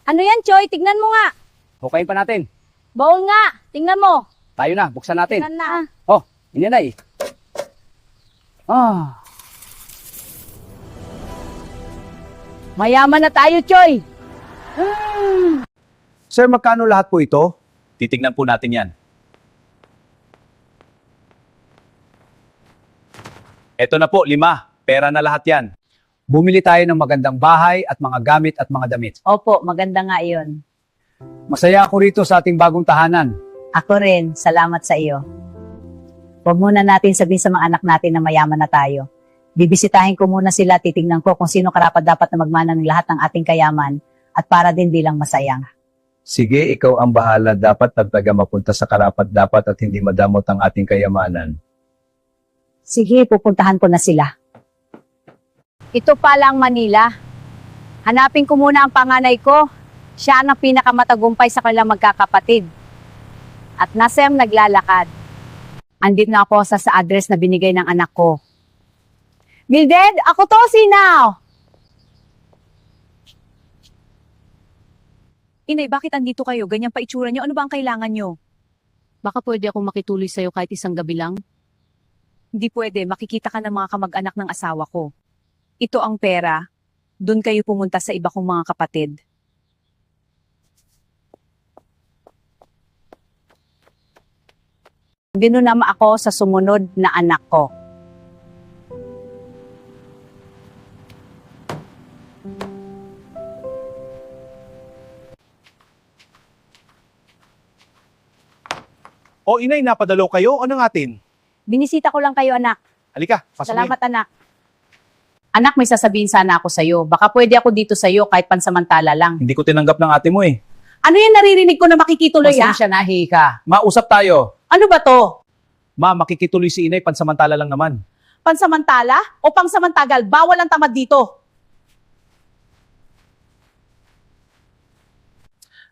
Ano yan, Choy? Tignan mo nga. Hukayin pa natin. Baon nga. Tingnan mo. Tayo na, buksan natin. Tingnan na. Oh, hindi na eh. Ah, Mayaman na tayo, Choy. Sir, magkano lahat po ito? Titignan po natin yan. Ito na po, 5. Pera na lahat yan. bumili tayo ng magandang bahay at mga gamit at mga damit. Opo, maganda nga yun. Masaya ako rito sa ating bagong tahanan. Ako rin, salamat sa iyo. Huwag muna natin sabihin sa mga anak natin na mayaman na tayo. Bibisitahin ko muna sila, titignan ko kung sino karapat dapat na magmana ng lahat ng ating kayaman at para din bilang masayang. Sige, ikaw ang bahala. Dapat nagtaga mapunta sa karapat dapat at hindi madamot ang ating kayamanan. Sige, pupuntahan ko na sila. Ito pala ang Manila. Hanapin ko muna ang panganay ko. Siya ang pinakamatagumpay sa kanilang magkakapatid. At nasa siyang naglalakad. Andito na ako sa address na binigay ng anak ko. Mildred, ako to, Sinaw! Inay, bakit andito kayo? Ganyan pa itsura niyo. Ano ba ang kailangan niyo? Baka pwede akong makituloy sa'yo kahit isang gabi lang? Hindi pwede. Makikita ka ng mga kamag-anak ng asawa ko. Ito ang pera. Doon kayo pumunta sa iba kong mga kapatid. Binunama ako sa sumunod na anak ko. O inay, napadalo kayo? Ano natin? Binisita ko lang kayo, anak. Halika, pasok Salamat, anak. Anak, may sasabihin sana ako sa'yo. Baka pwede ako dito sa'yo kahit pansamantala lang. Hindi ko tinanggap ng ate mo eh. Ano yung naririnig ko na makikituloy, ha? Pasensya na, Hika. Mausap tayo. Ano ba to? Ma, makikituloy si inay, pansamantala lang naman. Pansamantala o pangsamantagal? Bawal ang tamad dito.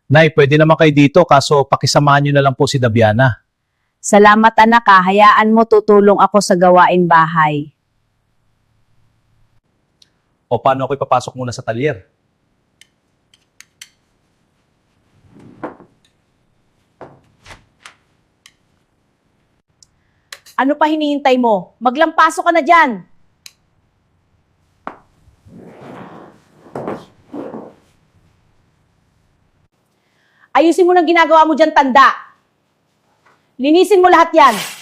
Nay, pwede naman kayo dito, kaso pakisamahan nyo na lang po si Dabiana. Salamat, anak, ha. Hayaan mo tutulong ako sa gawain bahay. O paano ako ipapasok muna sa talyer? Ano pa hinihintay mo? Maglampaso ka na dyan. Ayusin mo ng ginagawa mo dyan, tanda. Linisin mo lahat yan.